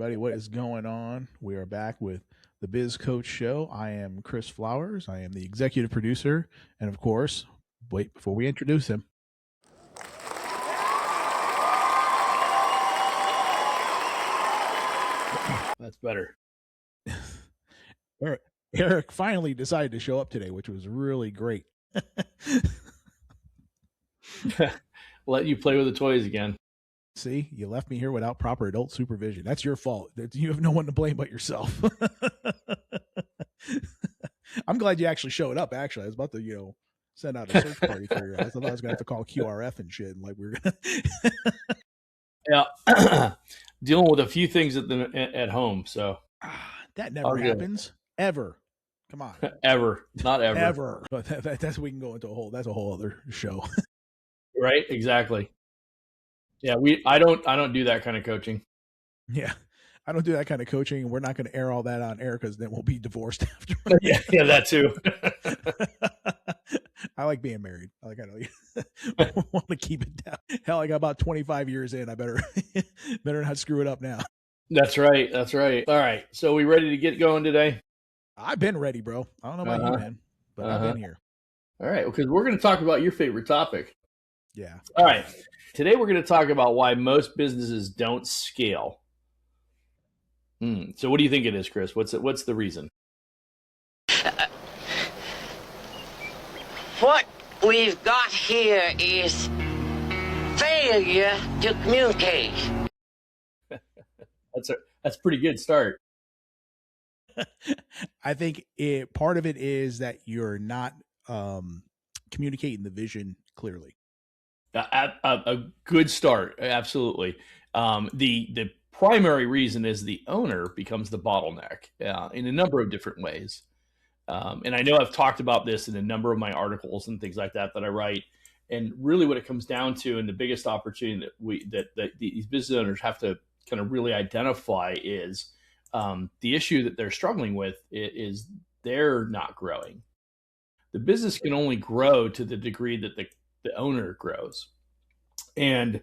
everybody. What is going on? We are back with the Biz Coach Show. I am Chris Flowers. I am the executive producer. And of course, wait, before we introduce him, that's better. Eric finally decided to show up today, which was really great. Let you play with the toys again. See, you left me here without proper adult supervision. That's your fault. You have no one to blame but yourself. I'm glad you actually showed up. Actually, I was about to, send out a search party for you. I thought I was gonna have to call QRF and shit, and like we were gonna. Yeah, dealing with a few things at home. So that never happens ever. Come on, ever, not ever, ever. But that's we can go into that's a whole other show. Right? Exactly. Yeah, I don't do that kind of coaching. Yeah, I don't do that kind of coaching, and we're not going to air all that on air because then we'll be divorced after. yeah, that too. I like being married. I want to keep it down. Hell, I got about 25 years in. I better not screw it up now. That's right. That's right. All right. So we ready to get going today? I've been ready, bro. I don't know about you, man, but I've been here. All right. Because we're going to talk about your favorite topic. Yeah. All right. Today we're going to talk about why most businesses don't scale. So what do you think it is, Chris? What's the reason? What we've got here is failure to communicate. That's a pretty good start. I think part of it is that you're not communicating the vision clearly. A good start, absolutely. The primary reason is the owner becomes the bottleneck in a number of different ways. And I know I've talked about this in a number of my articles and things like that I write. And really what it comes down to, and the biggest opportunity that these business owners have to kind of really identify is the issue that they're struggling with is they're not growing. The business can only grow to the degree that the owner grows. And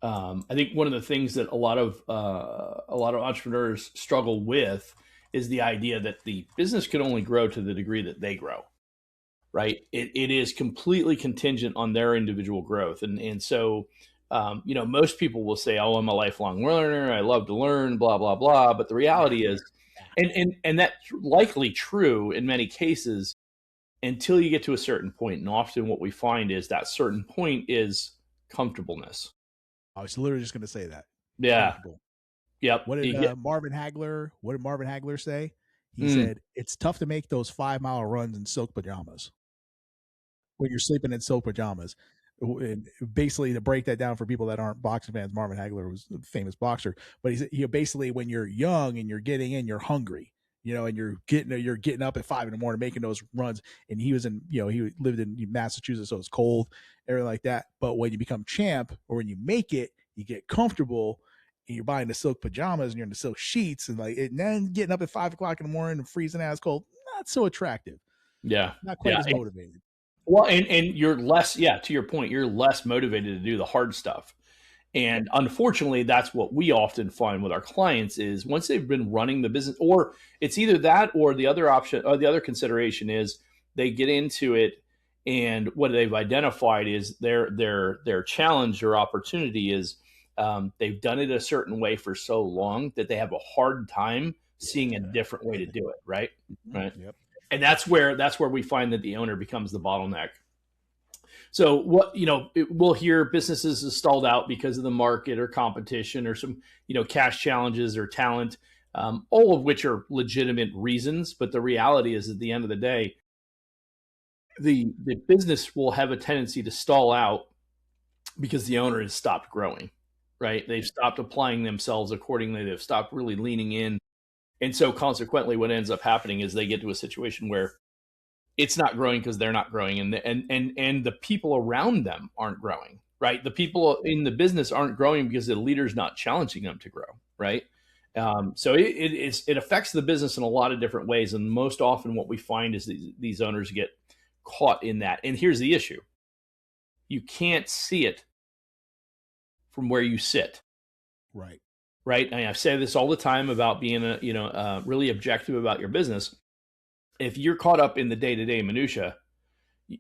I think one of the things that a lot of entrepreneurs struggle with is the idea that the business can only grow to the degree that they grow, right? It is completely contingent on their individual growth. And so, most people will say, oh, I'm a lifelong learner. I love to learn, blah, blah, blah. But the reality is, and that's likely true in many cases until you get to a certain point. And often what we find is that certain point is comfortableness. I was literally just going to say that. Yeah. Yep. What did Marvin Hagler say? He said, it's tough to make those 5-mile runs in silk pajamas when you're sleeping in silk pajamas. And basically, to break that down for people that aren't boxing fans, Marvin Hagler was a famous boxer. But he said, basically, when you're young and you're getting in, you're hungry, and you're getting up at 5 a.m. making those runs. And he was he lived in Massachusetts, so it's cold, everything like that. But when you become champ, or when you make it, you get comfortable, and you're buying the silk pajamas and you're in the silk sheets, and then getting up at 5 o'clock in the morning and freezing ass cold, not so attractive. Yeah, not quite as motivated. Well, and you're less, to your point, you're less motivated to do the hard stuff. And unfortunately, that's what we often find with our clients is once they've been running the business, or it's either that or the other option, or the other consideration is they get into it, and what they've identified is their challenge or opportunity is they've done it a certain way for so long that they have a hard time seeing a different way to do it. Right. Right. Yep. And that's where we find that the owner becomes the bottleneck. So we'll hear businesses is stalled out because of the market or competition or some, cash challenges or talent, all of which are legitimate reasons. But the reality is at the end of the day, the business will have a tendency to stall out because the owner has stopped growing, right? They've stopped applying themselves accordingly. They've stopped really leaning in. And so consequently, what ends up happening is they get to a situation where it's not growing because they're not growing, and the people around them aren't growing, right? The people in the business aren't growing because the leader's not challenging them to grow, right? So it affects the business in a lot of different ways, and most often what we find is these owners get caught in that. And here's the issue: you can't see it from where you sit, right? right? And I say this all the time about being really objective about your business. If you're caught up in the day-to-day minutia,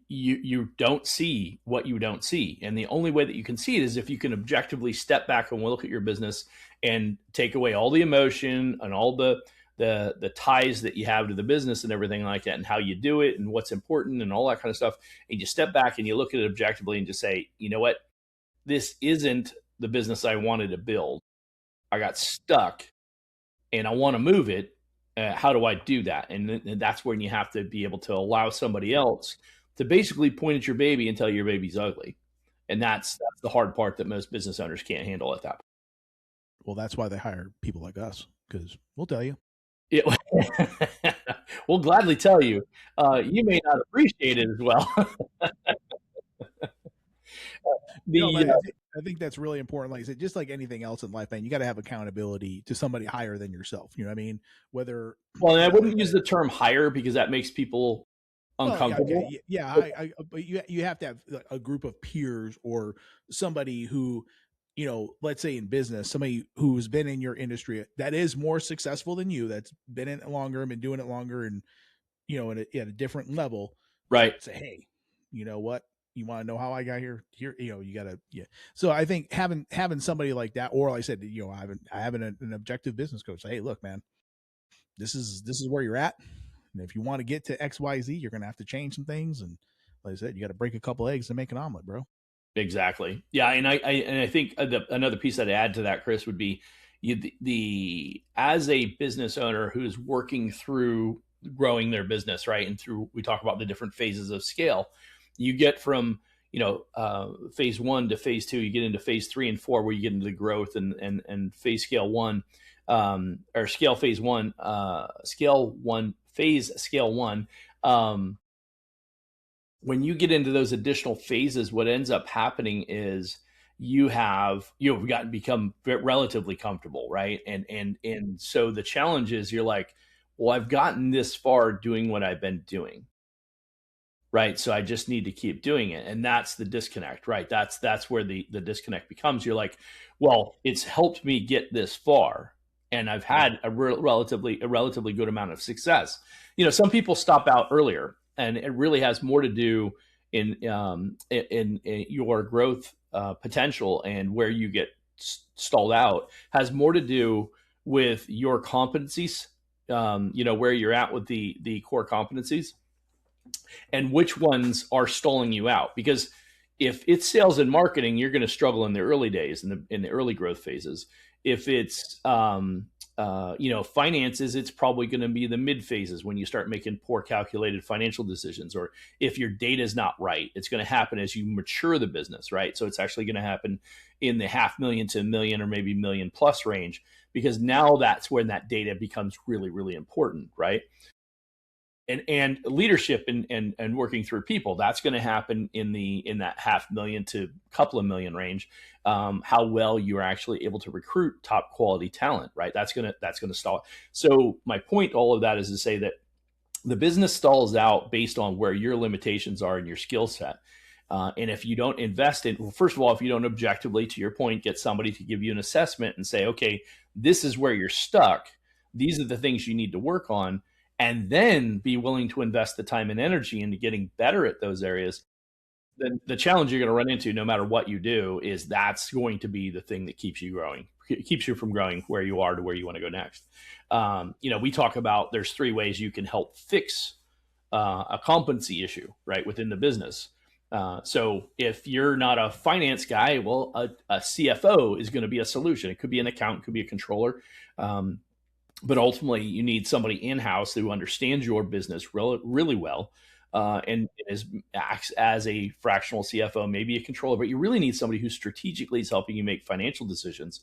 you don't see what you don't see. And the only way that you can see it is if you can objectively step back and look at your business and take away all the emotion and all the ties that you have to the business and everything like that, and how you do it and what's important and all that kind of stuff. And you step back and you look at it objectively and just say, you know what? This isn't the business I wanted to build. I got stuck and I want to move it. How do I do that? And that's when you have to be able to allow somebody else to basically point at your baby and tell you your baby's ugly. And that's the hard part that most business owners can't handle at that point. Well, that's why they hire people like us, because we'll tell you. It, we'll gladly tell you. You may not appreciate it as well. I think that's really important. Like I said, just like anything else in life, man, you got to have accountability to somebody higher than yourself. You know what I mean? Well, I wouldn't use the term higher because that makes people uncomfortable. But you have to have a group of peers or somebody who, let's say in business, somebody who's been in your industry that is more successful than you, that's been in it longer and been doing it longer, and at a different level, right? Say, hey, you know what? You want to know how I got here? You gotta, yeah. So I think having somebody like that, or like I said, I have an objective business coach. Say, hey, look, man, this is where you're at, and if you want to get to X, Y, Z, you're gonna have to change some things. And like I said, you got to break a couple eggs to make an omelet, bro. Exactly. Yeah, and I think another piece I'd add to that, Chris, would be as a business owner who's working through growing their business, right? And we talk about the different phases of scale. You get from phase 1 to phase 2. You get into phase 3 and 4, where you get into the growth and phase scale 1, or scale phase 1, phase scale 1. When you get into those additional phases, what ends up happening is you've become relatively comfortable, right? And so the challenge is you're like, well, I've gotten this far doing what I've been doing, right? So I just need to keep doing it. And that's the disconnect, right? That's where the disconnect becomes. You're like, well, it's helped me get this far, and I've had a relatively good amount of success. Some people stop out earlier, and it really has more to do in your growth potential, and where you get stalled out has more to do with your competencies, where you're at with the core competencies, and which ones are stalling you out. Because if it's sales and marketing, you're going to struggle in the early days, in the early growth phases. If it's finances, it's probably going to be the mid phases, when you start making poor calculated financial decisions. Or if your data is not right, it's going to happen as you mature the business, right? So it's actually going to happen in the $500,000 to $1 million or maybe $1 million plus range, because now that's when that data becomes really, really important, right? And leadership and working through people, that's going to happen in that $500,000 to a couple of million range. How well you're actually able to recruit top quality talent, right? That's gonna stall. So my point, all of that, is to say that the business stalls out based on where your limitations are in your skill set. And if you don't invest in, well, first of all, if you don't objectively, to your point, get somebody to give you an assessment and say, okay, this is where you're stuck, these are the things you need to work on, and then be willing to invest the time and energy into getting better at those areas, then the challenge you're going to run into, no matter what you do, is that's going to be the thing that keeps you growing, keeps you from growing where you are to where you want to go next. We talk about there's 3 ways you can help fix a competency issue, right, within the business. So if you're not a finance guy, well, a CFO is going to be a solution. It could be an accountant, could be a controller. But ultimately, you need somebody in-house who understands your business really well, and acts as a fractional CFO, maybe a controller. But you really need somebody who strategically is helping you make financial decisions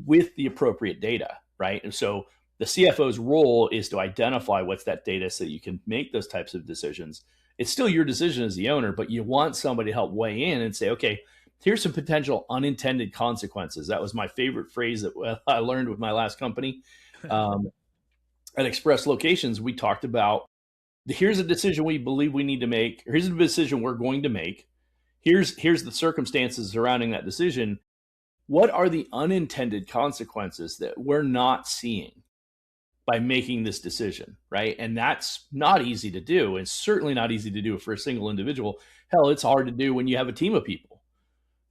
with the appropriate data, right? And so the CFO's role is to identify what's that data so that you can make those types of decisions. It's still your decision as the owner, but you want somebody to help weigh in and say, okay, here's some potential unintended consequences. That was my favorite phrase that I learned with my last company. At Express Locations, we talked about, here's a decision we believe we need to make. Here's a decision we're going to make. Here's the circumstances surrounding that decision. what are the unintended consequences that we're not seeing by making this decision, right? And that's not easy to do. It's certainly not easy to do for a single individual. Hell, it's hard to do when you have a team of people,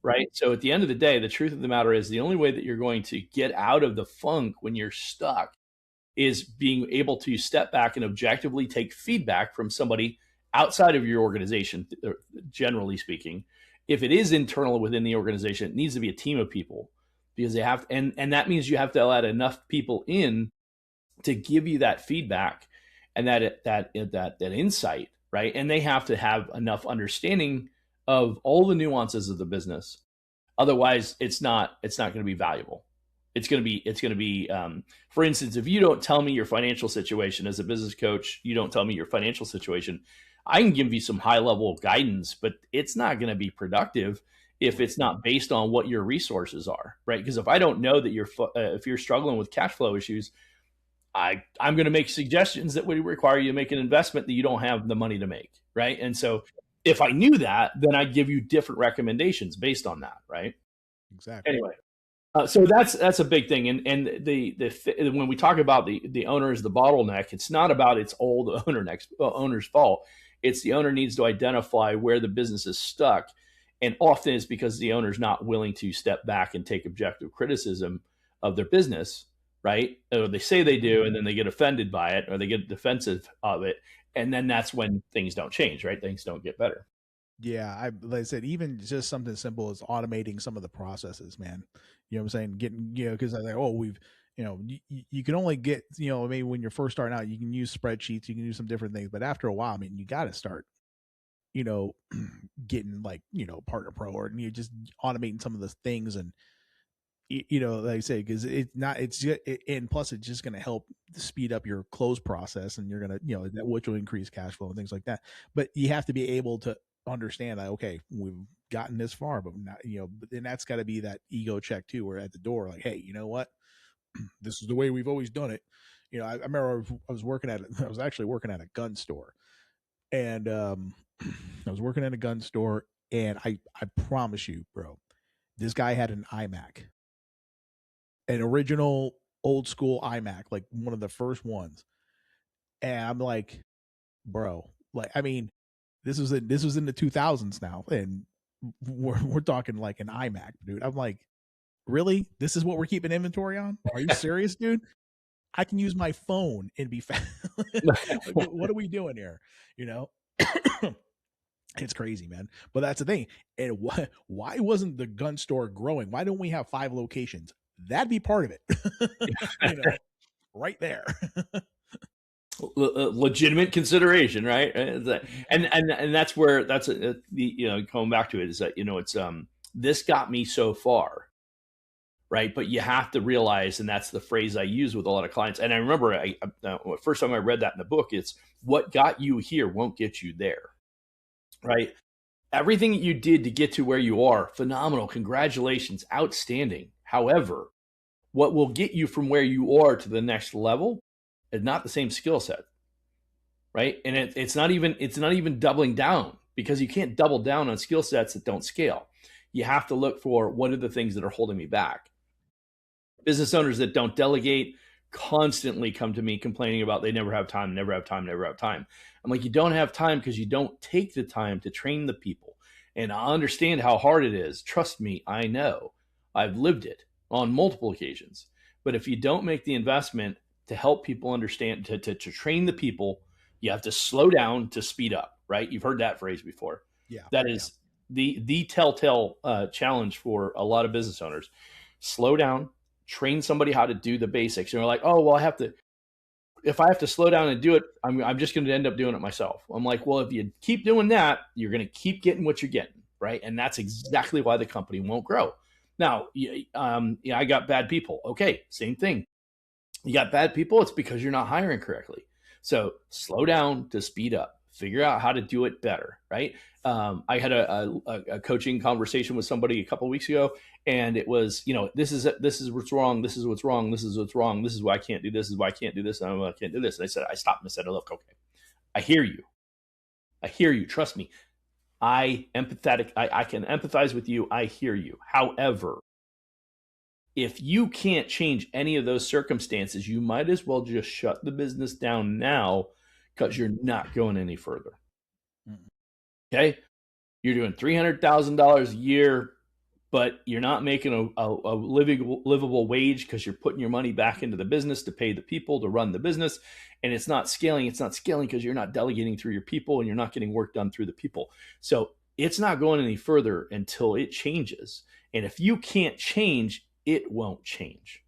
right? So at the end of the day, the truth of the matter is the only way that you're going to get out of the funk when you're stuck is being able to step back and objectively take feedback from somebody outside of your organization, generally speaking. If it is internal within the organization, it needs to be a team of people because they have, and that means you have to let enough people in to give you that feedback and that insight, right? And they have to have enough understanding of all the nuances of the business. Otherwise, it's not going to be valuable. It's going to be, for instance, if you don't tell me your financial situation as a business coach, you don't tell me your financial situation, I can give you some high level guidance, but it's not going to be productive if it's not based on what your resources are, right? Because if I don't know that if you're struggling with cash flow issues, I'm going to make suggestions that would require you to make an investment that you don't have the money to make, right? And so if I knew that, then I'd give you different recommendations based on that, right? Exactly. Anyway, so that's a big thing, and when we talk about the owner is the bottleneck, it's not about it's all the owner's fault. It's the owner needs to identify where the business is stuck, and often it's because the owner's not willing to step back and take objective criticism of their business, right? Or they say they do, and then they get offended by it, or they get defensive of it, and then that's when things don't change, right? Things don't get better. Yeah, like I said, even just something simple as automating some of the processes, man. You know what I'm saying? Getting, because I think, we've, you can only get, maybe when you're first starting out, you can use spreadsheets, you can do some different things, but after a while, I mean, you got to start, getting like, Partner Pro, or you just automating some of the things. And like I say, because and plus it's just going to help speed up your close process, and you're going to, which will increase cash flow and things like that. But you have to be able to understand that, okay, we've gotten this far, but not, but then that's got to be that ego check too. We're at the door, like, hey, you know what? This is the way we've always done it. I remember I was actually working at a gun store, and I was working at a gun store, and I promise you, bro, this guy had an iMac, an original old school iMac, like one of the first ones. And I'm like, bro, like, I mean, this was in the 2000s now, and we're talking like an iMac, dude. I'm like, really? This is what we're keeping inventory on? Are you serious, dude? I can use my phone and be fast. Like, what are we doing here? It's crazy, man. But that's the thing. And why wasn't the gun store growing? Why don't we have 5 locations? That'd be part of it. Right there. Legitimate consideration, right? And that's where coming back to it is that it's this got me so far, right? But you have to realize, and that's the phrase I use with a lot of clients. And I remember first time I read that in the book, it's what got you here won't get you there, right? Everything that you did to get to where you are, phenomenal, congratulations, outstanding. However, what will get you from where you are to the next level is not the same skill set, right? And it's not even doubling down, because you can't double down on skill sets that don't scale. You have to look for what are the things that are holding me back. Business owners that don't delegate constantly come to me complaining about they never have time. I'm like, you don't have time because you don't take the time to train the people. And I understand how hard it is. Trust me, I know. I've lived it on multiple occasions. But if you don't make the investment to help people understand, to train the people, you have to slow down to speed up, right? You've heard that phrase before. Yeah. That is the telltale challenge for a lot of business owners. Slow down, train somebody how to do the basics. And you're like, oh, well, if I have to slow down and do it, I'm just going to end up doing it myself. I'm like, well, if you keep doing that, you're going to keep getting what you're getting, right? And that's exactly why the company won't grow. Now, I got bad people. Okay, same thing. You got bad people, it's because you're not hiring correctly. So slow down to speed up. Figure out how to do it better, right? I had a coaching conversation with somebody a couple of weeks ago, and it was, this is what's wrong. This is what's wrong. This is what's wrong. This is why I can't do this. This is why I can't do this. And I can't do this. And I stopped and I said, look, okay, I hear you. Trust me. I can empathize with you. I hear you. However, if you can't change any of those circumstances, you might as well just shut the business down now, because you're not going any further. Okay? You're doing $300,000 a year, but you're not making a livable wage because you're putting your money back into the business to pay the people to run the business, and it's not scaling. It's not scaling because you're not delegating through your people and you're not getting work done through the people. So it's not going any further until it changes. And if you can't change, it won't change.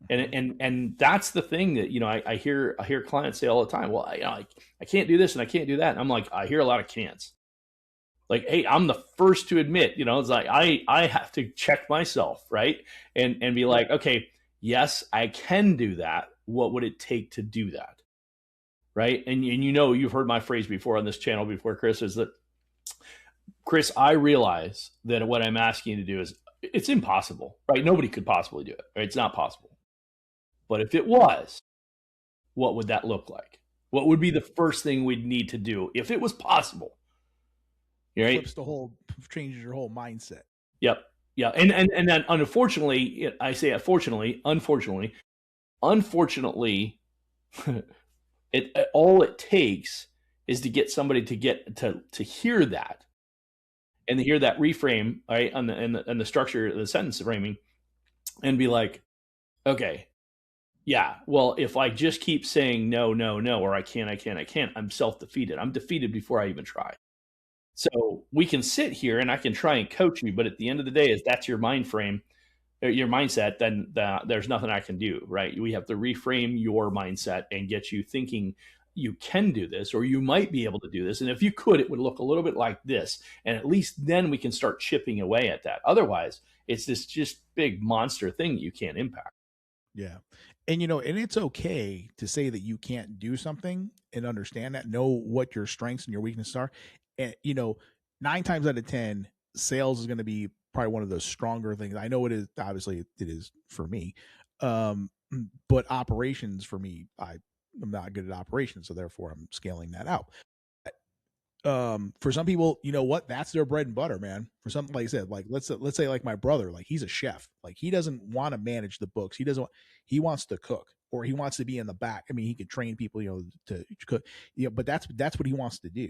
And that's the thing that, I hear clients say all the time, well, I can't do this and I can't do that. And I'm like, I hear a lot of can'ts. Like, hey, I'm the first to admit, it's like, I have to check myself, right? And be like, okay, yes, I can do that. What would it take to do that? Right. And you've heard my phrase before on this channel before, Chris, is that, Chris, I realize that what I'm asking you to do it's impossible, right? Nobody could possibly do it, right? It's not possible. But if it was, what would that look like? What would be the first thing we'd need to do if it was possible? Right? Changes your whole mindset. Yep. Yeah. And then unfortunately, I say unfortunately, all it takes is to get somebody to hear that, and to hear that reframe, right, and the structure, the sentence framing, and be like, okay, yeah, well, if I just keep saying no, or I can't, I'm self-defeated. I'm defeated before I even try. So we can sit here and I can try and coach you, but at the end of the day, if that's your mind frame, your mindset, then there's nothing I can do, right? We have to reframe your mindset and get you thinking you can do this, or you might be able to do this. And if you could, it would look a little bit like this. And at least then we can start chipping away at that. Otherwise, it's this just big monster thing that you can't impact. Yeah. And, and it's okay to say that you can't do something and understand that, know what your strengths and your weaknesses are. And, 9 times out of 10, sales is going to be probably one of those stronger things. I know it is, obviously it is for me. But operations for me, I'm not good at operations. So therefore I'm scaling that out. For some people, that's their bread and butter, man. For something like I said, like let's say like my brother, like he's a chef, like he doesn't want to manage the books. He wants to cook, or he wants to be in the back. I mean, he could train people, to cook, but that's what he wants to do.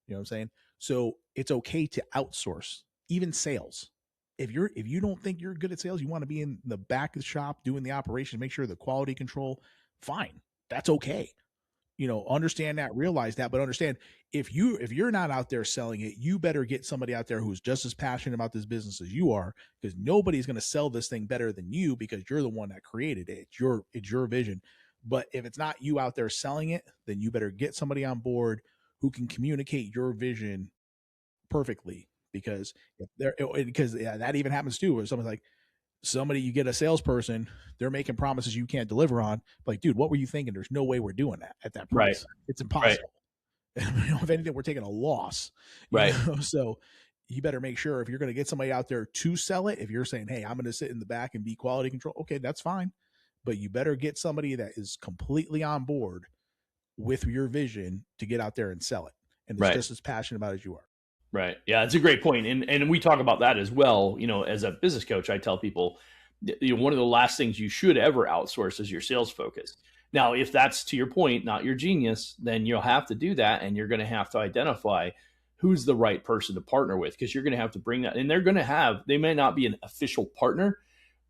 You know what I'm saying? So it's okay to outsource, even sales. If you don't think you're good at sales, you want to be in the back of the shop doing the operations, make sure the quality control, fine. That's okay. Understand that, realize that, but understand if you're not out there selling it, you better get somebody out there who's just as passionate about this business as you are, because nobody's going to sell this thing better than you, because you're the one that created it. It's your vision. But if it's not you out there selling it, then you better get somebody on board who can communicate your vision perfectly, because that even happens too, where you get a salesperson, they're making promises you can't deliver on. Like, dude, what were you thinking? There's no way we're doing that at that price. Right. It's impossible. Right. If anything, we're taking a loss. Right. So you better make sure, if you're going to get somebody out there to sell it, if you're saying, hey, I'm going to sit in the back and be quality control, okay, that's fine. But you better get somebody that is completely on board with your vision to get out there and sell it, and is just as passionate about it as you are. Right. Yeah, it's a great point. And we talk about that as well. As a business coach, I tell people, one of the last things you should ever outsource is your sales focus. Now, if that's, to your point, not your genius, then you'll have to do that. And you're going to have to identify who's the right person to partner with, because you're going to have to bring that. And they may not be an official partner,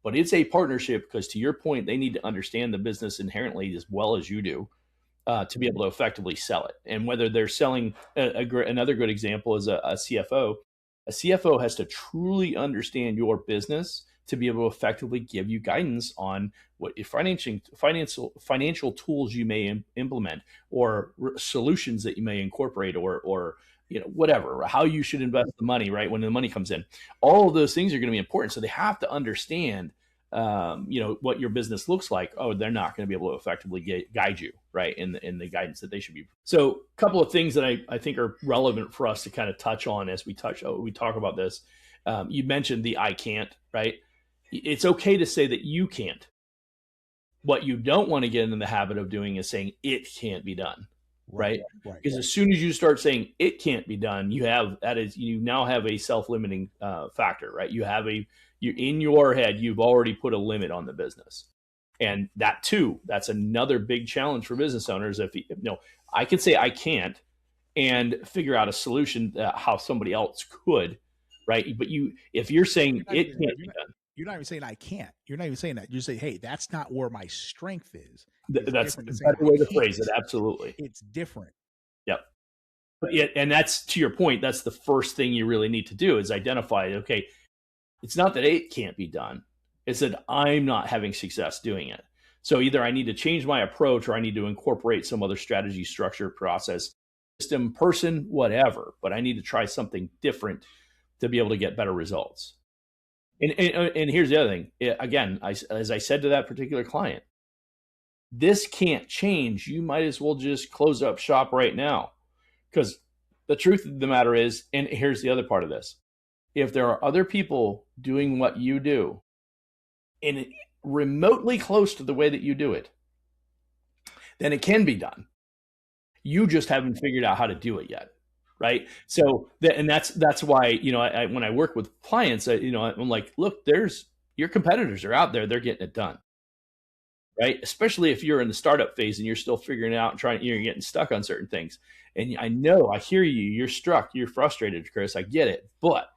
but it's a partnership, because to your point, they need to understand the business inherently as well as you do. To be able to effectively sell it. And whether they're selling, another good example is a CFO. A CFO has to truly understand your business to be able to effectively give you guidance on what financial tools you may implement, or solutions that you may incorporate, or whatever, how you should invest the money, right, when the money comes in. All of those things are going to be important. So they have to understand what your business looks like. Oh, they're not going to be able to effectively guide you, right, in the guidance that they should be. So a couple of things that I think are relevant for us to kind of touch on as we talk about this. You mentioned the I can't, right? It's okay to say that you can't. What you don't want to get in the habit of doing is saying it can't be done. right? Right. Because as soon as you start saying it can't be done, you now have a self-limiting factor, right? You in your head, you've already put a limit on the business. And that's another big challenge for business owners. I can say I can't and figure out a solution how somebody else could, right? But if you're saying it can't be done, you're not even saying I can't. You're not even saying that. You say, hey, that's not where my strength is. that's different a than saying better way to phrase it. Absolutely. It's different. Yep. But and that's, to your point, that's the first thing you really need to do is identify, okay, it's not that it can't be done. It's that I'm not having success doing it. So either I need to change my approach or I need to incorporate some other strategy, structure, process, system, person, whatever. But I need to try something different to be able to get better results. And here's the other thing. Again, as I said to that particular client, this can't change. You might as well just close up shop right now. Because the truth of the matter is, and here's the other part of this, if there are other people doing what you do and remotely close to the way that you do it, then it can be done. You just haven't figured out how to do it yet, right? So, that's why, when I work with clients, I'm like, look, your competitors are out there, they're getting it done, right? Especially if you're in the startup phase and you're still figuring it out and you're getting stuck on certain things. And I hear you, you're frustrated, Chris, I get it, but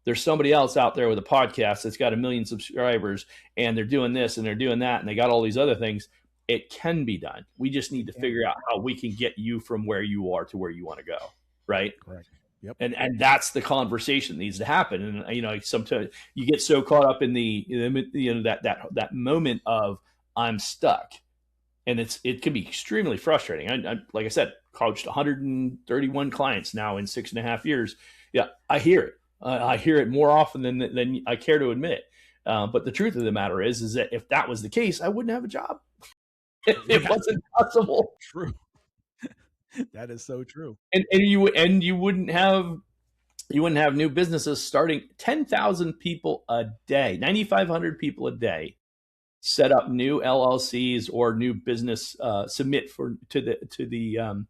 there's somebody else out there with a podcast that's got 1 million subscribers and they're doing this and they're doing that and they got all these other things. It can be done. We just need to figure out how we can get you from where you are to where you want to go. Right. Correct. Yep. And that's the conversation that needs to happen. And, sometimes you get so caught up in that moment of I'm stuck, and it can be extremely frustrating. I like I said, coached 131 clients now in 6.5 years. Yeah, I hear it. I hear it more often than I care to admit. But the truth of the matter is that if that was the case, I wouldn't have a job. It wasn't possible. True. That is so true. And you wouldn't have new businesses starting. 10,000 people a day, 9,500 people a day set up new LLCs or new business submit to the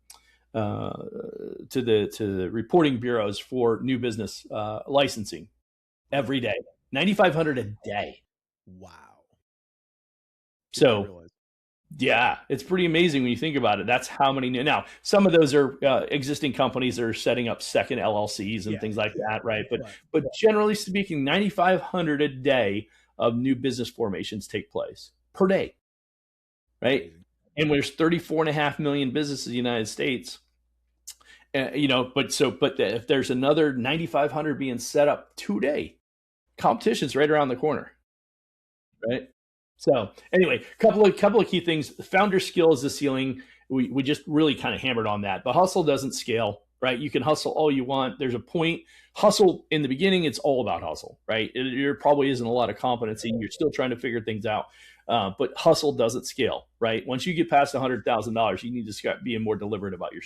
reporting bureaus for new business licensing every day. 9,500 a day. Wow. So yeah, it's pretty amazing when you think about it. That's how many new. Now, some of those are existing companies that are setting up second LLCs and things like that, right? But generally speaking, 9,500 a day of new business formations take place per day, right? And there's 34.5 million businesses in the United States. But if there's another 9,500 being set up today, competition's right around the corner, right? So anyway, couple of key things. Founder skill is the ceiling. We just really kind of hammered on that. But hustle doesn't scale, right? You can hustle all you want. There's a point. Hustle in the beginning, it's all about hustle, right? There probably isn't a lot of competency. You're still trying to figure things out. But hustle doesn't scale, right? Once you get past $100,000, you need to start being more deliberate about your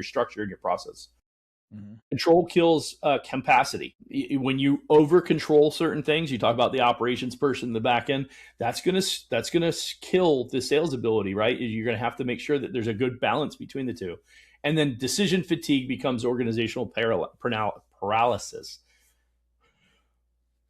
structure and your process. Mm-hmm. Control kills capacity. When you over control certain things, you talk about the operations person in the back end. That's gonna kill the sales ability, right? You're gonna have to make sure that there's a good balance between the two. And then decision fatigue becomes organizational paralysis.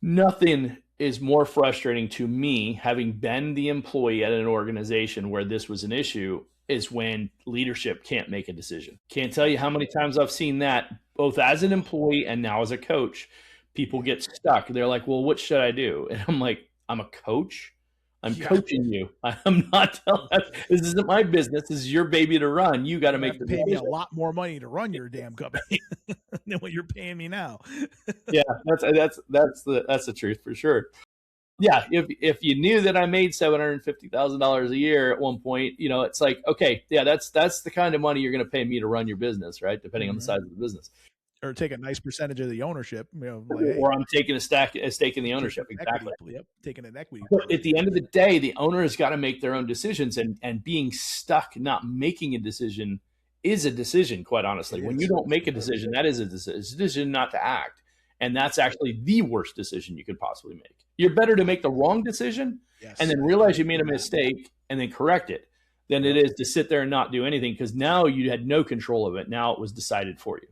Nothing is more frustrating to me, having been the employee at an organization where this was an issue, is when leadership can't make a decision. Can't tell you how many times I've seen that, both as an employee and now as a coach. People get stuck. They're like, well, what should I do? And I'm like, I'm a coach. I'm coaching you. I'm not telling. This isn't my business. This is your baby to run. You got to make the decision. Pay me a lot more money to run your damn company than what you're paying me now. Yeah, that's the truth for sure. Yeah, if you knew that I made $750,000 a year at one point, it's like, okay, yeah, that's the kind of money you're going to pay me to run your business, right? Depending on the size of the business, or take a nice percentage of the ownership, or I'm taking a stake in the ownership. Exactly. Yep, taking an equity. But at the end of the day, the owner has got to make their own decisions, and being stuck, not making a decision, is a decision. Quite honestly, when you don't make a decision, that is a decision not to act. And that's actually the worst decision you could possibly make. You're better to make the wrong decision and then realize you made a mistake and then correct it, than it is to sit there and not do anything, because now you had no control of it. Now it was decided for you.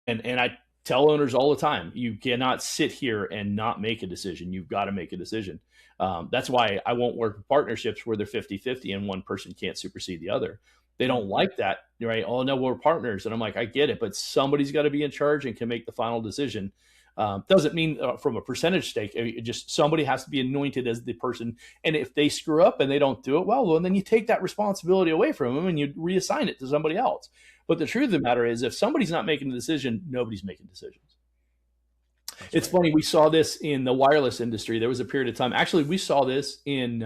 And I tell owners all the time, you cannot sit here and not make a decision. You've got to make a decision. That's why I won't work with partnerships where they're 50-50 and one person can't supersede the other. They don't like that, right? Oh, no, we're partners. And I'm like, I get it, but somebody's got to be in charge and can make the final decision. Doesn't mean from a percentage stake, just somebody has to be anointed as the person. And if they screw up and they don't do it well, then you take that responsibility away from them and you reassign it to somebody else. But the truth of the matter is, if somebody's not making a decision, nobody's making decisions. It's funny. We saw this in the wireless industry. There was a period of time. Actually, we saw this in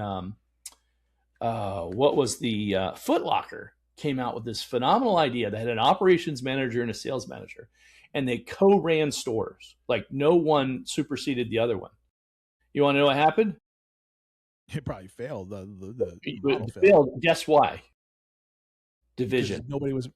what was the Foot Locker came out with this phenomenal idea. They had an operations manager and a sales manager, and they co-ran stores. Like no one superseded the other one. You want to know what happened? It probably failed. The model failed. Guess why? Division. Nobody was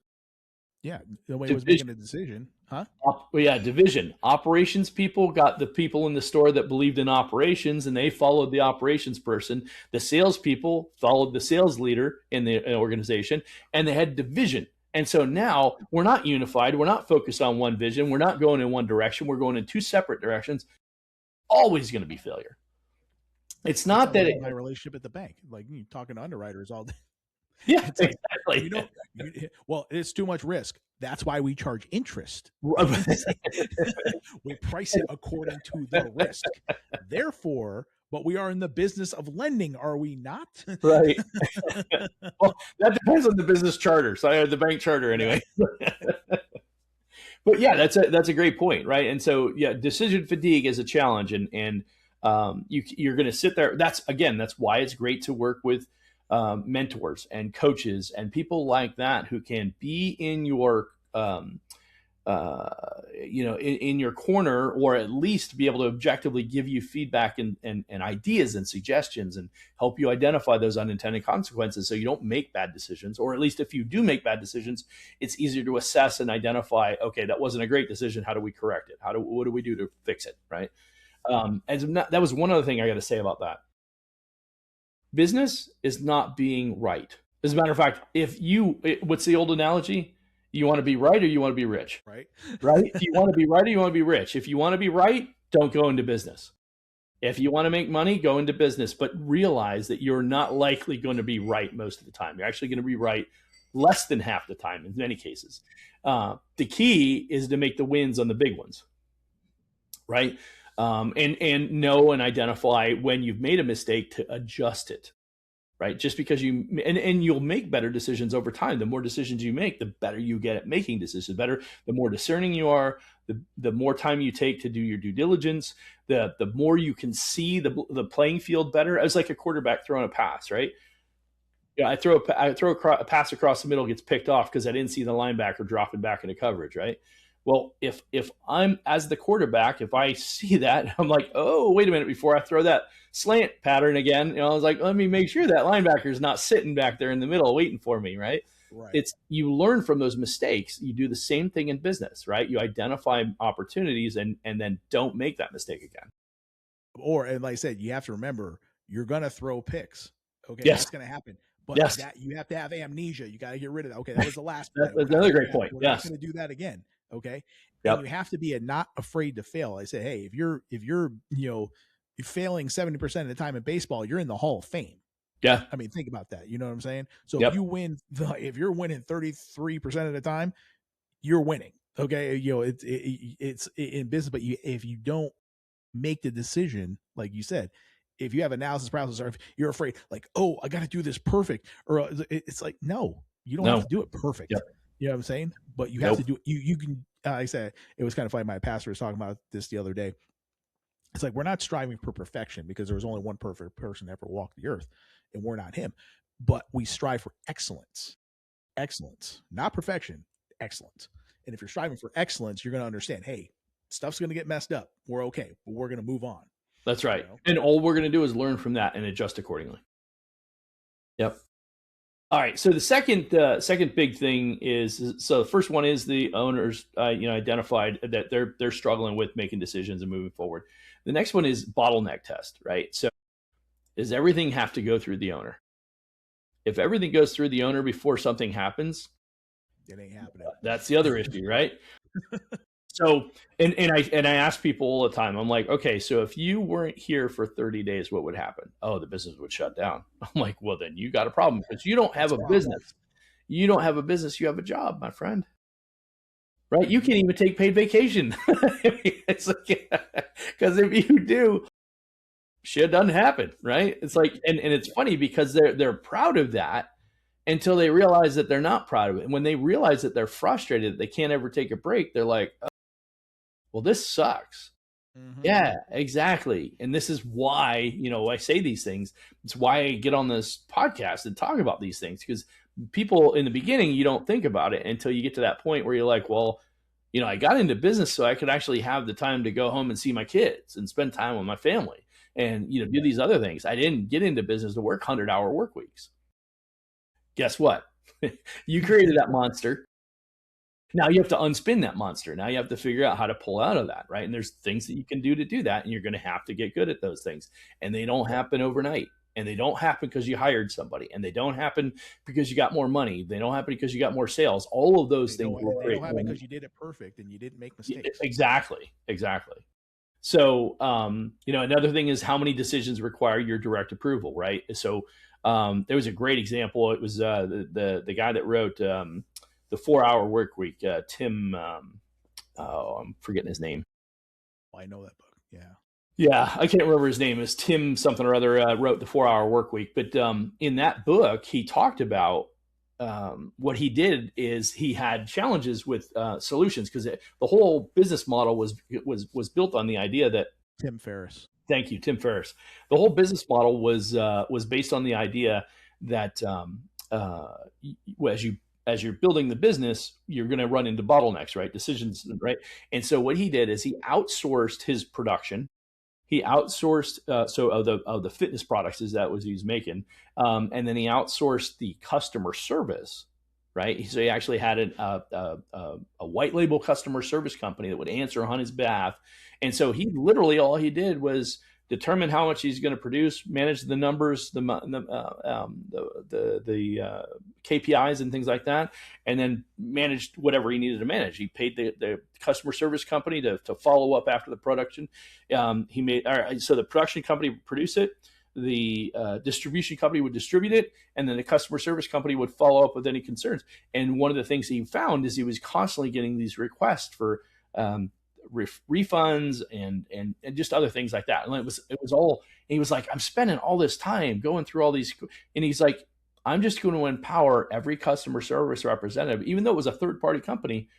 making a decision, huh? Division. Operations people got the people in the store that believed in operations, and they followed the operations person. The salespeople followed the sales leader in the organization, and they had division. And so now we're not unified. We're not focused on one vision. We're not going in one direction. We're going in two separate directions. Always going to be failure. It's not that my relationship at the bank, like you talking to underwriters all day. Yeah, it's exactly. Well, it's too much risk. That's why we charge interest. We price it according to the risk. Therefore, but we are in the business of lending, are we not? Right. Well, that depends on the business charter. So I have the bank charter anyway. But yeah, that's a great point, right? And so yeah, decision fatigue is a challenge, and you're going to sit there. That's why it's great to work with mentors and coaches and people like that who can be in your in your corner, or at least be able to objectively give you feedback and ideas and suggestions and help you identify those unintended consequences so you don't make bad decisions. Or at least if you do make bad decisions, it's easier to assess and identify, okay, that wasn't a great decision. How do we correct it? What do we do to fix it? Right. That was one other thing I got to say about that. Business is not being right. As a matter of fact, what's the old analogy? You want to be right or you want to be rich? Right. Right? Do you want to be right or you want to be rich? If you want to be right, don't go into business. If you want to make money, go into business, but realize that you're not likely going to be right most of the time. You're actually going to be right less than half the time in many cases. The key is to make the wins on the big ones, right? And know and identify when you've made a mistake to adjust it, right? Just because and you'll make better decisions over time. The more decisions you make, the better you get at making decisions. The more discerning you are, the more time you take to do your due diligence, the more you can see the playing field better. I was like a quarterback throwing a pass, right? Yeah, I throw a pass across the middle, gets picked off because I didn't see the linebacker dropping back into coverage, right? Well, if I'm as the quarterback, if I see that, I'm like, oh, wait a minute, before I throw that slant pattern again, I was like, let me make sure that linebacker is not sitting back there in the middle waiting for me, right? It's you learn from those mistakes. You do the same thing in business, right? You identify opportunities and then don't make that mistake again. And like I said, you have to remember, you're going to throw picks. Okay, yes. That's going to happen. But that you have to have amnesia. You got to get rid of that. Okay, that was the last play. That's another great point. We're not going to do that again. Okay. Yep. And you have to be not afraid to fail. I say, hey, if you're you're failing 70% of the time in baseball, you're in the Hall of Fame. Yeah. I mean, think about that. You know what I'm saying? So yep. if you're winning 33% of the time, you're winning. Okay. It's in business, but if you don't make the decision, like you said, if you have analysis paralysis, or if you're afraid, like, oh, I got to do this perfect, or it's like, no, you don't have to do it perfect. Yep. You know what I'm saying? But you have to do it. You can, I said, it was kind of funny. My pastor was talking about this the other day. It's like, we're not striving for perfection because there was only one perfect person that ever walked the earth, and we're not him. But we strive for excellence, not perfection, excellence. And if you're striving for excellence, you're going to understand, hey, stuff's going to get messed up. We're okay, but we're going to move on. That's right. And all we're going to do is learn from that and adjust accordingly. Yep. All right. So the second big thing is, so the first one is the owners, identified that they're struggling with making decisions and moving forward. The next one is bottleneck test, right? So does everything have to go through the owner? If everything goes through the owner before something happens, it ain't happening. That's the other issue, right? So, and I ask people all the time, I'm like, okay, so if you weren't here for 30 days, what would happen? Oh, the business would shut down. I'm like, well, then you got a problem because you don't have a business. You don't have a business. You have a job, my friend. Right? You can't even take paid vacation. It's like, because if you do, shit doesn't happen, right? It's like, and it's funny because they're proud of that until they realize that they're not proud of it. And when they realize that they're frustrated, that they can't ever take a break, they're like, oh, well, this sucks. Mm-hmm. Yeah, exactly. And this is why, I say these things. It's why I get on this podcast and talk about these things, because people in the beginning, you don't think about it until you get to that point where you're like, well, I got into business so I could actually have the time to go home and see my kids and spend time with my family and, do these other things. I didn't get into business to work 100-hour work weeks. Guess what? You created that monster. Now you have to unspin that monster. Now you have to figure out how to pull out of that, right? And there's things that you can do to do that, and you're going to have to get good at those things. And they don't happen overnight. And they don't happen because you hired somebody. And they don't happen because you got more money. They don't happen because you got more sales. All of those things will they don't happen because you did it perfect and you didn't make mistakes. Exactly. So, another thing is how many decisions require your direct approval, right? So there was a great example. It was the guy that wrote the 4-Hour Work Week, Tim, I'm forgetting his name. I know that book. Yeah. Yeah, I can't remember his name. It was Tim something or other, wrote the 4-Hour Work Week. But in that book, he talked about what he did is he had challenges with solutions, because the whole business model was built on the idea that Tim Ferriss. Thank you, Tim Ferriss. The whole business model was based on the idea that as you're building the business, you're going to run into bottlenecks, right? Decisions, right? And so what he did is he outsourced his production. He outsourced of the fitness products, is that was he was making, and then he outsourced the customer service, right? So he actually had a white label customer service company that would answer on his behalf, and so he literally all he did was determine how much he's going to produce, manage the numbers, the KPIs and things like that, and then managed whatever he needed to manage. He paid the customer service company to follow up after the production. So the production company would produce it, the distribution company would distribute it, and then the customer service company would follow up with any concerns. And one of the things he found is he was constantly getting these requests for refunds and just other things like that. And it was all, he was like, I'm spending all this time going through all these, and he's like, I'm just going to empower every customer service representative, even though it was a third party company,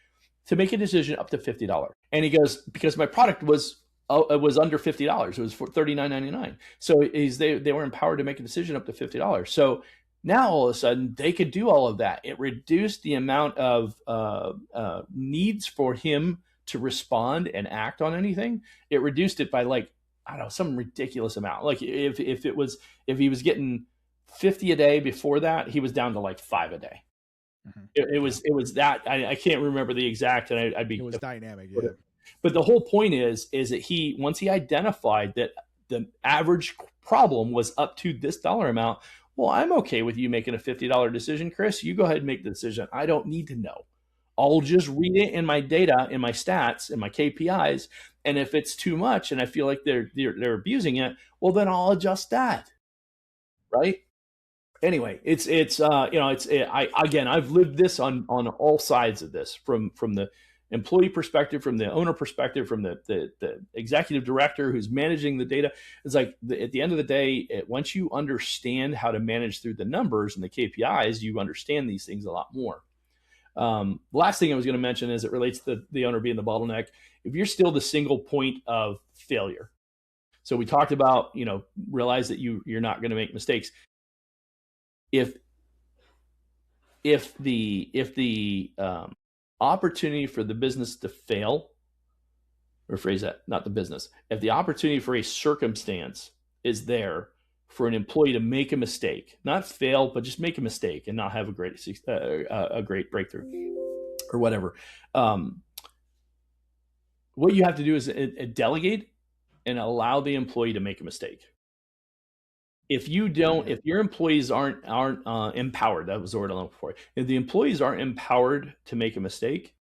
to make a decision up to $50. And he goes, because my product was under $50. It was for $39.99. So they were empowered to make a decision up to $50. So now all of a sudden they could do all of that. It reduced the amount of needs for him to respond and act on anything. It reduced it by some ridiculous amount. Like if he was getting 50 a day before that, he was down to 5 a day. Mm-hmm. It was that I can't remember the exact, and it was dynamic. Yeah. But the whole point is that once he identified that the average problem was up to this dollar amount, well, I'm okay with you making a $50 decision, Chris. You go ahead and make the decision. I don't need to know. I'll just read it in my data, in my stats, in my KPIs. And if it's too much and I feel like they're abusing it, well, then I'll adjust that. Right? Anyway, I've lived this on all sides of this, from the employee perspective, from the owner perspective, from the executive director who's managing the data. It's like at the end of the day, once you understand how to manage through the numbers and the KPIs, you understand these things a lot more. The last thing I was going to mention as it relates to the owner being the bottleneck, if you're still the single point of failure. So we talked about, realize that you're not going to make mistakes. If the opportunity for the business to fail, rephrase that, not the business, if the opportunity for a circumstance is there for an employee to make a mistake, not fail, but just make a mistake and not have a great breakthrough or whatever. What you have to do is delegate and allow the employee to make a mistake. If you don't, if your employees aren't empowered, that was the word I'm looking for. If the employees aren't empowered to make a mistake,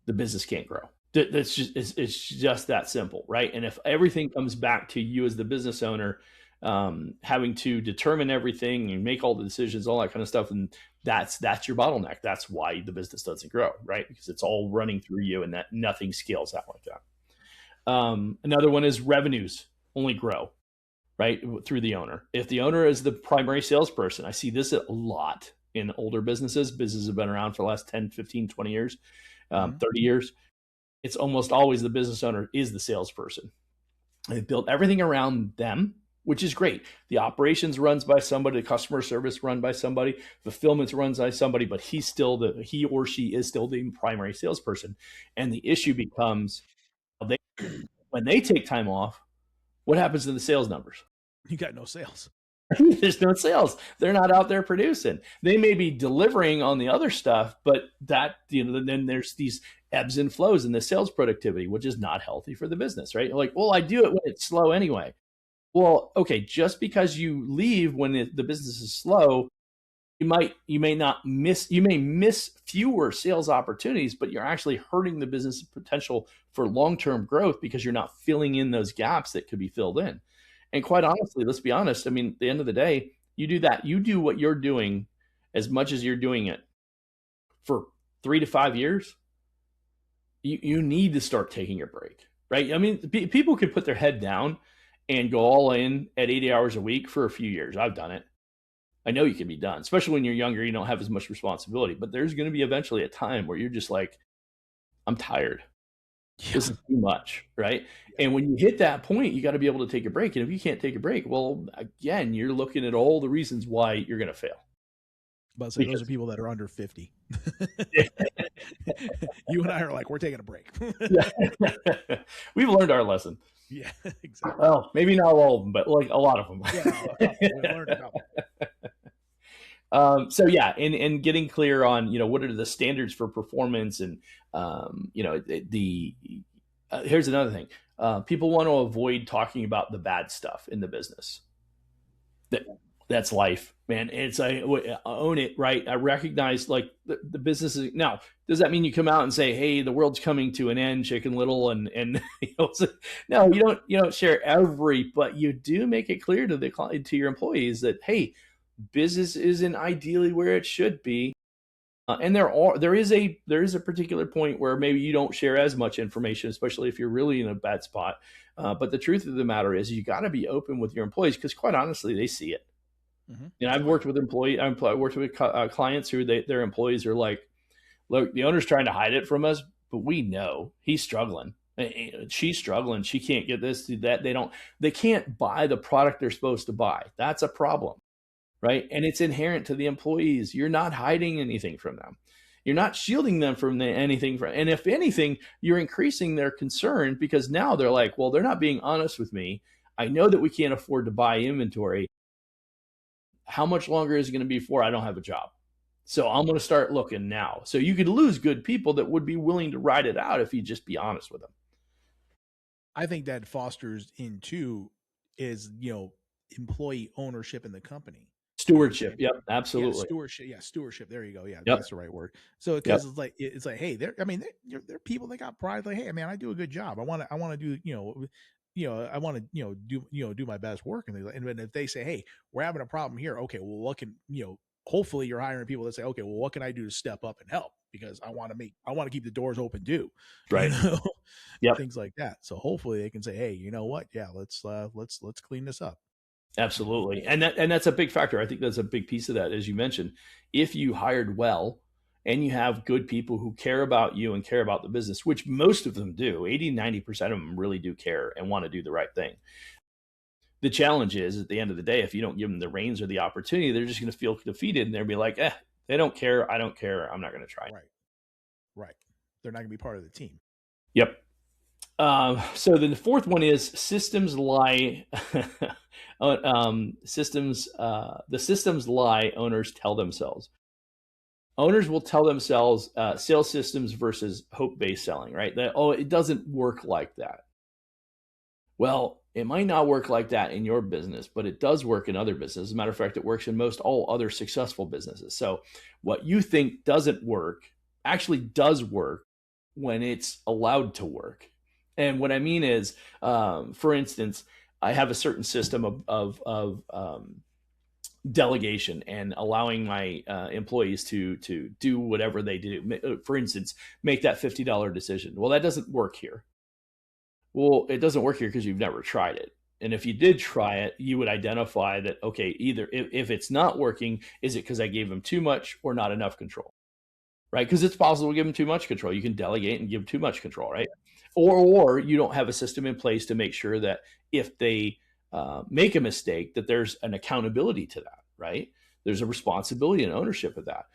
the business can't grow. That's just it's just that simple, right? And if everything comes back to you as the business owner, having to determine everything and make all the decisions, all that kind of stuff, and that's your bottleneck. That's why the business doesn't grow, right? Because it's all running through you, and that nothing scales out like that. Another one is revenues only grow, right, through the owner. If the owner is the primary salesperson, I see this a lot in older businesses. Businesses have been around for the last 10, 15, 20 years, 30 years. It's almost always the business owner is the salesperson. They've built everything around them, which is great. The operations runs by somebody, the customer service run by somebody, fulfillment runs by somebody, but he or she is still the primary salesperson. And the issue becomes when they take time off, what happens to the sales numbers? You got no sales. There's no sales. They're not out there producing. They may be delivering on the other stuff, but that, then there's these ebbs and flows in the sales productivity, which is not healthy for the business, right? Like, well, I do it when it's slow anyway. Well, okay, just because you leave when the business is slow, you may miss fewer sales opportunities, but you're actually hurting the business potential for long-term growth because you're not filling in those gaps that could be filled in. And quite honestly, let's be honest. I mean, at the end of the day, you do what you're doing as much as you're doing it for 3 to 5 years. You need to start taking a break, right? I mean, people could put their head down and go all in at 80 hours a week for a few years. I've done it. I know you can be done, especially when you're younger, you don't have as much responsibility, but there's going to be eventually a time where you're just like, I'm tired. This is too much, right? And when you hit that point, you got to be able to take a break. And if you can't take a break, well, again, you're looking at all the reasons why you're going to fail. But so those are people that are under 50. You and I are like, we're taking a break. We've learned our lesson. Yeah, exactly. Well, maybe not all of them, but like a lot of them. Yeah, we learned a couple. So yeah, and getting clear on, what are the standards for performance, and here's another thing. People want to avoid talking about the bad stuff in the business. That's life, man. It's I own it, right? I recognize like the business is now. Does that mean you come out and say, "Hey, the world's coming to an end, Chicken Little," and no, you don't share but you do make it clear to your employees that, hey, business isn't ideally where it should be, and there is a particular point where maybe you don't share as much information, especially if you're really in a bad spot. But the truth of the matter is, you got to be open with your employees because, quite honestly, they see it. And I've worked with clients who their employees are like, look, the owner's trying to hide it from us, but we know he's struggling. She's struggling. She can't get this, do that. They can't buy the product they're supposed to buy. That's a problem, right? And it's inherent to the employees. You're not hiding anything from them. You're not shielding them from anything. And if anything, you're increasing their concern because now they're like, well, they're not being honest with me. I know that we can't afford to buy inventory. How much longer is it going to be before I don't have a job? So I'm going to start looking now. So you could lose good people that would be willing to ride it out if you just be honest with them. I think that fosters into is, employee ownership in the company. Stewardship. Yep. Absolutely. Yeah, stewardship. Yeah. Stewardship. There you go. Yeah. Yep. That's the right word. So because it's like, hey, they're people that got pride. Like, hey, man, I do a good job. I want to do, I want to, do my best work. And if they say, hey, we're having a problem here. Okay, well, what can, hopefully you're hiring people that say, okay, well, what can I do to step up and help? Because I want to keep the doors open too. Right. Yep. Things like that. So hopefully they can say, hey, you know what? Yeah, let's clean this up. Absolutely. And that's a big factor. I think that's a big piece of that. As you mentioned, if you hired well and you have good people who care about you and care about the business, which most of them do, 80-90% of them really do care and want to do the right thing. The challenge is, at the end of the day, if you don't give them the reins or the opportunity, they're just going to feel defeated and they'll be like, they don't care. I don't care. I'm not going to try. Right. They're not going to be part of the team. Yep. So then the fourth one is systems lie. The systems lie, owners tell themselves. Owners will tell themselves sales systems versus hope-based selling, right? That, it doesn't work like that. Well, It might not work like that in your business, but it does work in other businesses. As a matter of fact, it works in most all other successful businesses. So what you think doesn't work actually does work when it's allowed to work. And what I mean is, for instance, I have a certain system of delegation and allowing my employees to do whatever they do. For instance, make that $50 decision. Well, that doesn't work here. Well, it doesn't work here because you've never tried it. And if you did try it, you would identify that, okay, either if it's not working, is it because I gave them too much or not enough control? Right? Because it's possible to give them too much control. You can delegate and give too much control, right? Or you don't have a system in place to make sure that if they make a mistake, that there's an accountability to that, right? There's a responsibility and ownership of that.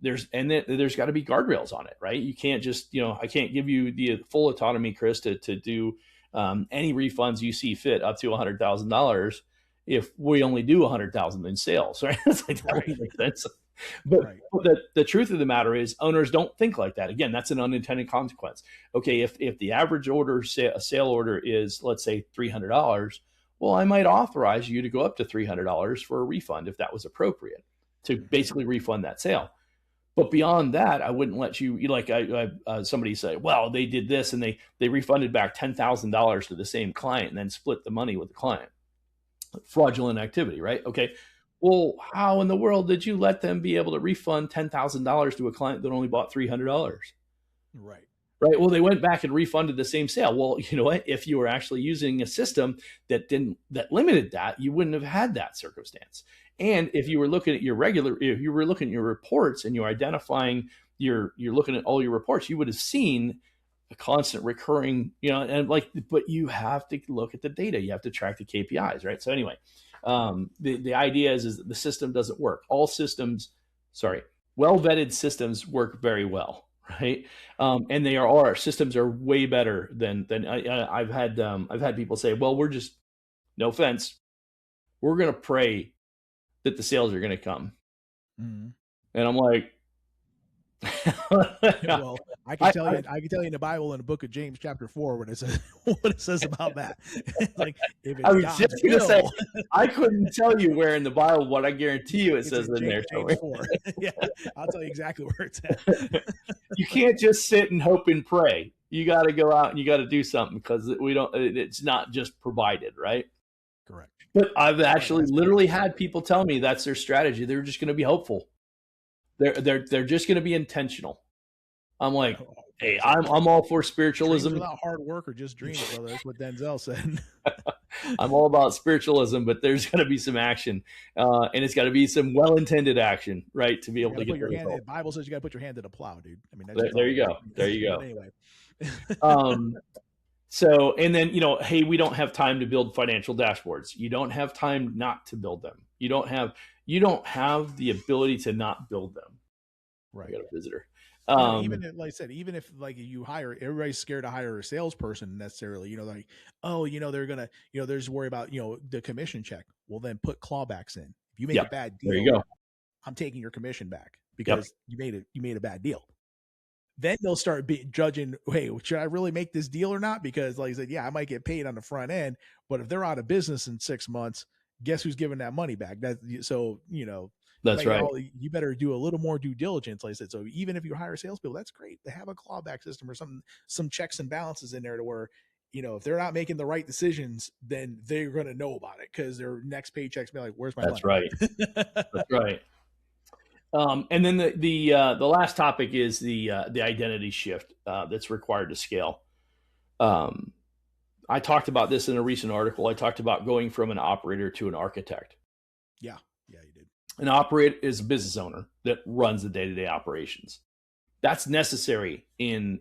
There's got to be guardrails on it, right? You can't just, I can't give you the full autonomy, Chris, to do any refunds you see fit up to $100,000 if we only do 100,000 in sales, right? It's like, that wouldn't make sense. But Right. the truth of the matter is, owners don't think like that. Again, that's an unintended consequence. Okay, if the average order, a sale order is, let's say, $300, well, I might authorize you to go up to $300 for a refund if that was appropriate to basically refund that sale. But beyond that, I wouldn't let you, like somebody say, well, they did this and they refunded back $10,000 to the same client and then split the money with the client. Fraudulent activity, right? Okay. Well, how in the world did you let them be able to refund $10,000 to a client that only bought $300? Right. Right. Well, they went back and refunded the same sale. Well, you know what? If you were actually using a system that limited that, you wouldn't have had that circumstance. And if you were looking at if you were looking at your reports and you're identifying you're looking at all your reports, you would have seen a constant recurring, but you have to look at the data. You have to track the KPIs, right? So anyway, the idea is that the system doesn't work. Well-vetted systems work very well, right? And our systems are way better than I've had people say, well, we're just, no offense, we're going to pray that the sales are going to come. Mm-hmm. And I'm like, well, I can tell you in the Bible in the book of James chapter 4 what it says about that. Like, if it's I was God's just going to say, will, I couldn't tell you where in the Bible, but I guarantee you it says in there. James 4. Yeah, I'll tell you exactly where it's at. You can't just sit and hope and pray. You got to go out and you got to do something, because it's not just provided, right? Correct. But I've actually literally had people tell me that's their strategy. They're just going to be hopeful. They're just going to be intentional. I'm like, hey, I'm all for spiritualism. Dreams without hard work or just dreams, brother. That's what Denzel said. I'm all about spiritualism, but there's going to be some action, and it's got to be some well-intended action, right? To be able to get the result. The Bible says you got to put your hand to the plow, dude. I mean, there you go. There you go. Anyway. So, and then, hey, we don't have time to build financial dashboards. You don't have time not to build them. You don't have the ability to not build them. Right. I got a visitor. Even if, like I said, even if like you hire, everybody's scared to hire a salesperson necessarily, they're gonna, there's worry about, the commission check. Well, then put clawbacks in. If you make a bad deal, there you go. I'm taking your commission back because you made a bad deal. Then they'll start judging, hey, should I really make this deal or not? Because like I said, I might get paid on the front end, but if they're out of business in 6 months, guess who's giving that money back? That's right. You better do a little more due diligence, like I said. So even if you hire salespeople, that's great. They have a clawback system or some checks and balances in there to where, if they're not making the right decisions, then they're going to know about it because their next paycheck's be like, where's my money? That's right. That's right. And then the last topic is the identity shift that's required to scale. I talked about this in a recent article. I talked about going from an operator to an architect. Yeah, you did. An operator is a business owner that runs the day-to-day operations. That's necessary in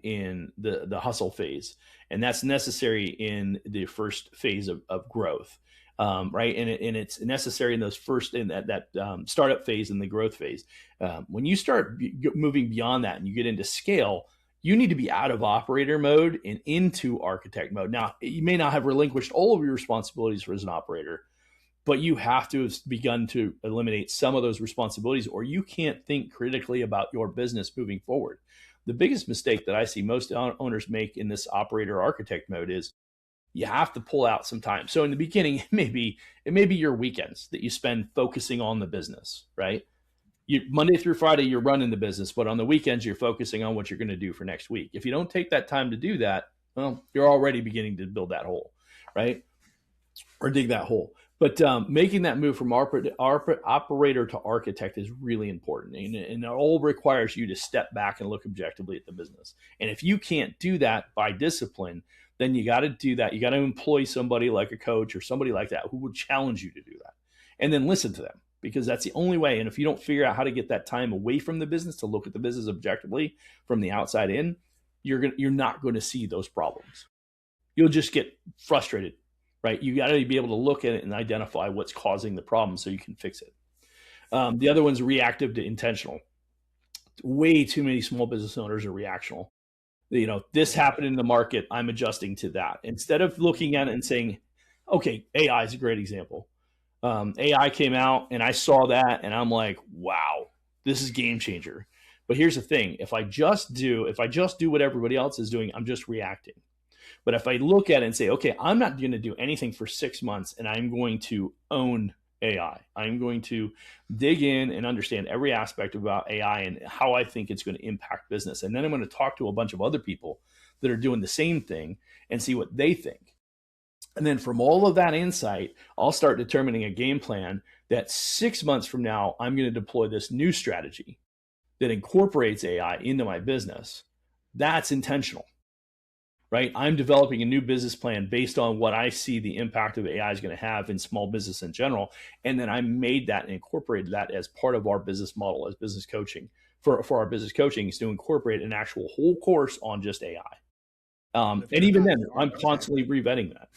the hustle phase, and that's necessary in the first phase of growth. Right. And it's necessary in those in that startup phase and the growth phase. When you start moving beyond that and you get into scale, you need to be out of operator mode and into architect mode. Now, you may not have relinquished all of your responsibilities as an operator, but you have to have begun to eliminate some of those responsibilities, or you can't think critically about your business moving forward. The biggest mistake that I see most owners make in this operator architect mode is You have to pull out some time. So in the beginning, it may be your weekends that you spend focusing on the business, right? Monday through Friday, you're running the business, but on the weekends, you're focusing on what you're going to do for next week. If you don't take that time to do that, well, you're already beginning to build that hole, right? Or dig that hole. But making that move from operator to architect is really important. And it all requires you to step back and look objectively at the business. And if you can't do that by discipline, then you got to do that. You got to employ somebody like a coach or somebody like that who would challenge you to do that. And then listen to them, because that's the only way. And if you don't figure out how to get that time away from the business to look at the business objectively from the outside in, you're not going to see those problems. You'll just get frustrated, right? You got to be able to look at it and identify what's causing the problem so you can fix it. The other one's reactive to intentional. Way too many small business owners are reactional. This happened in the market, I'm adjusting to that. Instead of looking at it and saying, okay, AI is a great example. AI came out and I saw that and I'm like, wow, this is game changer. But here's the thing. If I just do what everybody else is doing, I'm just reacting. But if I look at it and say, okay, I'm not going to do anything for 6 months and I'm going to own AI. I'm going to dig in and understand every aspect about AI and how I think it's going to impact business. And then I'm going to talk to a bunch of other people that are doing the same thing and see what they think. And then from all of that insight, I'll start determining a game plan that 6 months from now, I'm going to deploy this new strategy that incorporates AI into my business. That's intentional, right? I'm developing a new business plan based on what I see the impact of AI is going to have in small business in general. And then I made that and incorporated that as part of our business model as business coaching. For our business coaching is to incorporate an actual whole course on just AI. And even then, I'm constantly revetting that.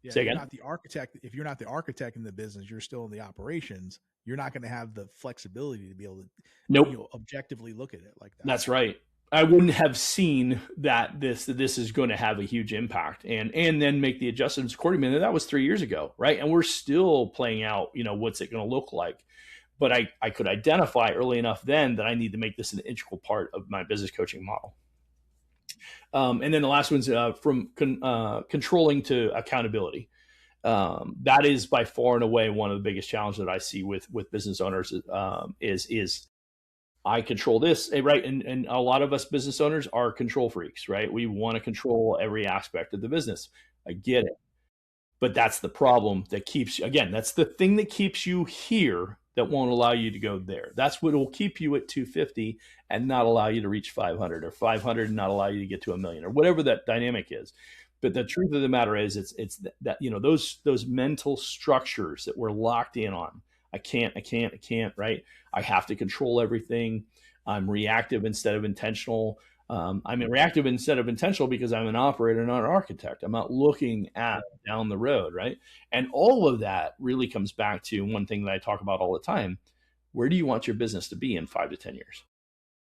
Yeah, Say again? If you're not the architect in the business, you're still in the operations. You're not going to have the flexibility to be able to objectively look at it like that. That's right. I wouldn't have seen that this is going to have a huge impact and then make the adjustments accordingly. And that was 3 years ago, right? And we're still playing out, what's it going to look like? But I could identify early enough then that I need to make this an integral part of my business coaching model. And then the last one's from controlling to accountability. That is by far and away one of the biggest challenges that I see with business owners is I control this, right? And a lot of us business owners are control freaks, right? We want to control every aspect of the business. I get it. But that's the problem that that's the thing that keeps you here that won't allow you to go there. That's what will keep you at 250 and not allow you to reach 500, or 500 and not allow you to get to 1 million, or whatever that dynamic is. But the truth of the matter is it's that, those mental structures that we're locked in on. I can't, right? I have to control everything. I'm reactive instead of intentional. I'm reactive instead of intentional because I'm an operator, not an architect. I'm not looking at down the road, right? And all of that really comes back to one thing that I talk about all the time. Where do you want your business to be in 5 to 10 years?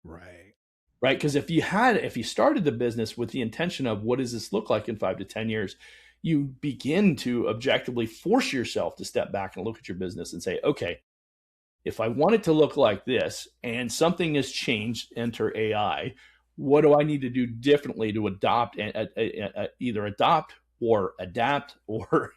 Right. Right. Because if you started the business with the intention of what does this look like in 5 to 10 years, you begin to objectively force yourself to step back and look at your business and say, okay, if I want it to look like this and something has changed, enter AI, what do I need to do differently to adopt and either adopt or adapt or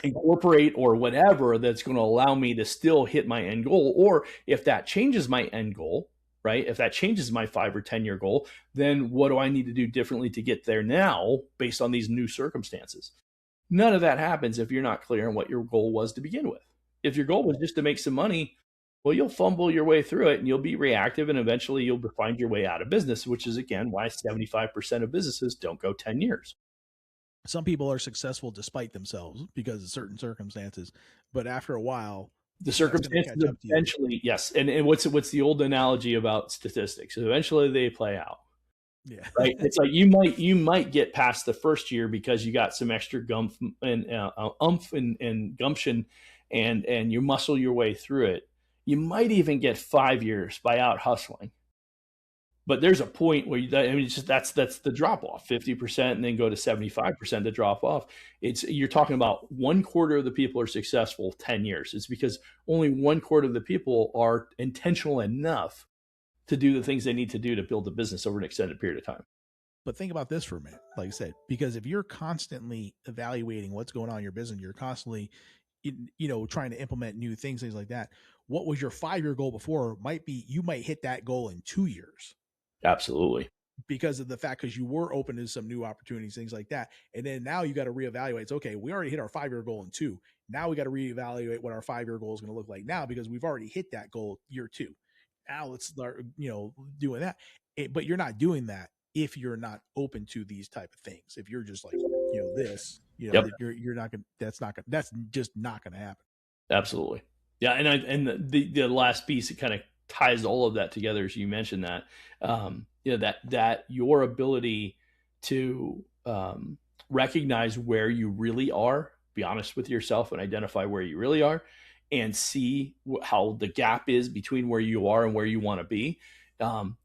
incorporate or whatever that's going to allow me to still hit my end goal? Or if that changes my end goal, right? If that changes my 5 or 10 year goal, then what do I need to do differently to get there now based on these new circumstances? None of that happens if you're not clear on what your goal was to begin with. If your goal was just to make some money, well, you'll fumble your way through it and you'll be reactive and eventually you'll find your way out of business, which is, again, why 75% of businesses don't go 10 years. Some people are successful despite themselves because of certain circumstances, but after a while, the circumstances eventually, yes. And what's the old analogy about statistics? Eventually they play out. Yeah. Right. It's like you might get past the first year because you got some extra gumph and umph and gumption and you muscle your way through it. You might even get 5 years by out hustling. But there's a point where that's the drop off, 50%, and then go to 75% to drop off. You're talking about 1/4 of the people are successful 10 years. It's because only 1/4 of the people are intentional enough to do the things they need to do to build a business over an extended period of time. But think about this for a minute, like I said, because if you're constantly evaluating what's going on in your business, you're constantly, trying to implement new things like that. What was your 5-year goal before might be, you might hit that goal in 2 years Absolutely. because of the fact, because you were open to some new opportunities, things like that. And then now you got to reevaluate. It's okay. We already hit our 5-year goal in 2. Now we got to reevaluate what our 5-year goal is going to look like now, because we've already hit that goal year 2. Now let's start, doing that. But you're not doing that if you're not open to these type of things. If you're just like, this, Yep. you're not going to, that's just not going to happen. Absolutely. Yeah. And the last piece that kind of ties all of that together, as you mentioned that, that your ability to recognize where you really are, be honest with yourself and identify where you really are, and see how the gap is between where you are and where you want to be.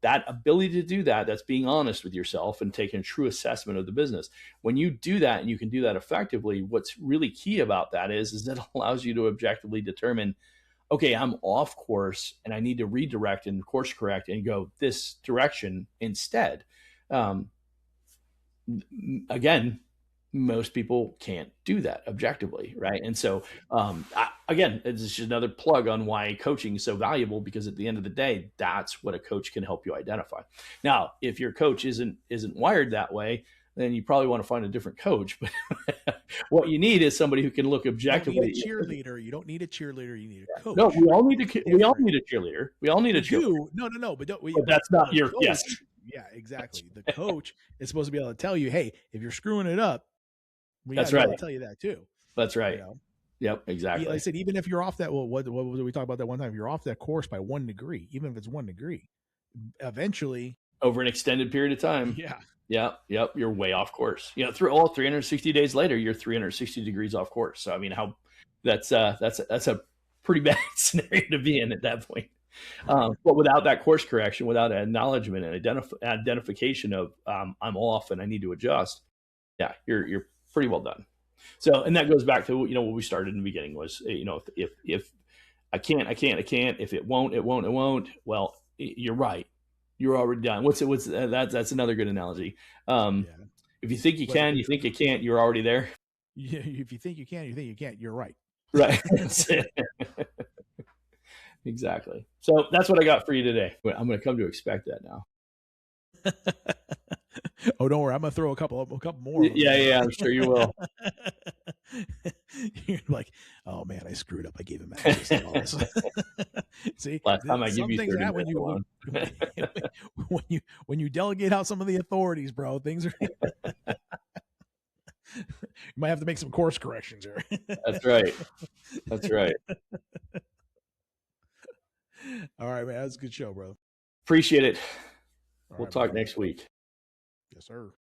That ability to do that, that's being honest with yourself and taking a true assessment of the business. When you do that, and you can do that effectively, what's really key about that is that it allows you to objectively determine, okay, I'm off course and I need to redirect and course correct and go this direction instead. Again, most people can't do that objectively, right? And so, again, it's just another plug on why coaching is so valuable, because at the end of the day, that's what a coach can help you identify. Now, if your coach isn't wired that way, then you probably want to find a different coach. But what you need is somebody who can look objectively. You don't need a cheerleader. You don't need a cheerleader. You need a coach. No, we all need a cheerleader. We all need a cheerleader. No, but that's not your coach. Yes. Yeah, exactly. The coach is supposed to be able to tell you, hey, if you're screwing it up, we got to tell you that too. That's right. Yep, exactly. Like I said, even if you're off that, what was we talked about that one time? If you're off that course by 1 degree, even if it's 1 degree, eventually, over an extended period of time. Yep, you're way off course. Through all 360 days later, you're 360 degrees off course. So I mean, that's a pretty bad scenario to be in at that point. But without that course correction, without acknowledgement and identification of I'm off and I need to adjust, you're pretty well done. So, and that goes back to what we started in the beginning was if I can't, if it won't. Well, you're right. You're already done. That's another good analogy. If you think you can, you think you can't, you're already there. Yeah, if you think you can, you think you can't, you're right. Right. Exactly. So that's what I got for you today. I'm going to come to expect that now. Oh, don't worry. I'm going to throw a couple more. Yeah, I'm sure you will. You're like, oh man, I screwed up. I gave him access to all this. See, last time I give you 30 minutes when you delegate out some of the authorities, bro, things are. You might have to make some course corrections here. That's right. All right, man. That was a good show, bro. Appreciate it. We'll talk next week. Yes, sir.